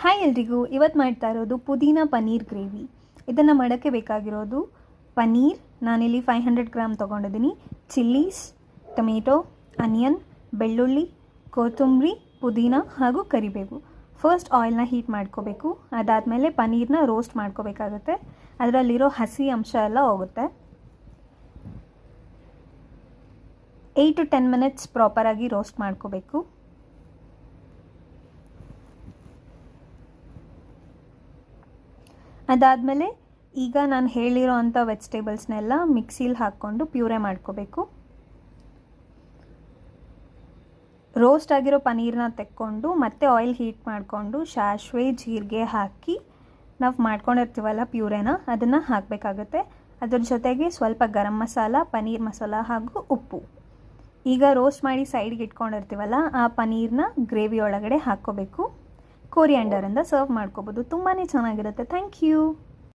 Hi ಎಲ್ರಿಗೂ, ಇವತ್ತು ಮಾಡ್ತಾ ಇರೋದು ಪುದೀನ ಪನ್ನೀರ್ ಗ್ರೇವಿ. ಇದನ್ನು ಮಾಡೋಕ್ಕೆ ಬೇಕಾಗಿರೋದು ಪನ್ನೀರ್, ನಾನಿಲ್ಲಿ 500 ಗ್ರಾಮ್ ತೊಗೊಂಡಿದ್ದೀನಿ, ಚಿಲ್ಲೀಸ್, ಟೊಮೆಟೊ, ಆನಿಯನ್, ಬೆಳ್ಳುಳ್ಳಿ, ಕೊತ್ತಂಬರಿ, ಪುದೀನ ಹಾಗೂ ಕರಿಬೇವು. ಫಸ್ಟ್ ಆಯಿಲ್ನ ಹೀಟ್ ಮಾಡ್ಕೋಬೇಕು. ಅದಾದಮೇಲೆ ಪನ್ನೀರ್ನ ರೋಸ್ಟ್ ಮಾಡ್ಕೋಬೇಕಾಗುತ್ತೆ. ಅದರಲ್ಲಿರೋ ಹಸಿ ಅಂಶ ಎಲ್ಲ ಹೋಗುತ್ತೆ. 8 to 10 minutes ಪ್ರಾಪರಾಗಿ ರೋಸ್ಟ್ ಮಾಡ್ಕೋಬೇಕು. ಅದಾದಮೇಲೆ ಈಗ ನಾನು ಹೇಳಿರೋ ಅಂಥ ವೆಜಿಟೇಬಲ್ಸ್ನೆಲ್ಲ ಮಿಕ್ಸಿಲಿ ಹಾಕ್ಕೊಂಡು ಪ್ಯೂರೆ ಮಾಡ್ಕೋಬೇಕು. ರೋಸ್ಟ್ ಆಗಿರೋ ಪನ್ನೀರನ್ನ ತೆಕ್ಕೊಂಡು ಮತ್ತೆ ಆಯಿಲ್ ಹೀಟ್ ಮಾಡಿಕೊಂಡು ಸಾಸಿವೆ ಜೀರಿಗೆ ಹಾಕಿ ನಾವು ಮಾಡ್ಕೊಂಡಿರ್ತೀವಲ್ಲ ಪ್ಯೂರೆನ, ಅದನ್ನು ಹಾಕಬೇಕಾಗುತ್ತೆ. ಅದ್ರ ಜೊತೆಗೆ ಸ್ವಲ್ಪ ಗರಂ ಮಸಾಲ, ಪನ್ನೀರ್ ಮಸಾಲ ಹಾಗೂ ಉಪ್ಪು. ಈಗ ರೋಸ್ಟ್ ಮಾಡಿ ಸೈಡ್ಗೆ ಇಟ್ಕೊಂಡಿರ್ತೀವಲ್ಲ ಆ ಪನ್ನೀರನ್ನ ಗ್ರೇವಿ ಒಳಗಡೆ ಹಾಕ್ಕೋಬೇಕು. ಕೊರಿಯಾಂಡರಿಂದ ಸರ್ವ್ ಮಾಡ್ಕೋಬೋದು. ತುಂಬಾ ಚೆನ್ನಾಗಿರುತ್ತೆ. Thank you.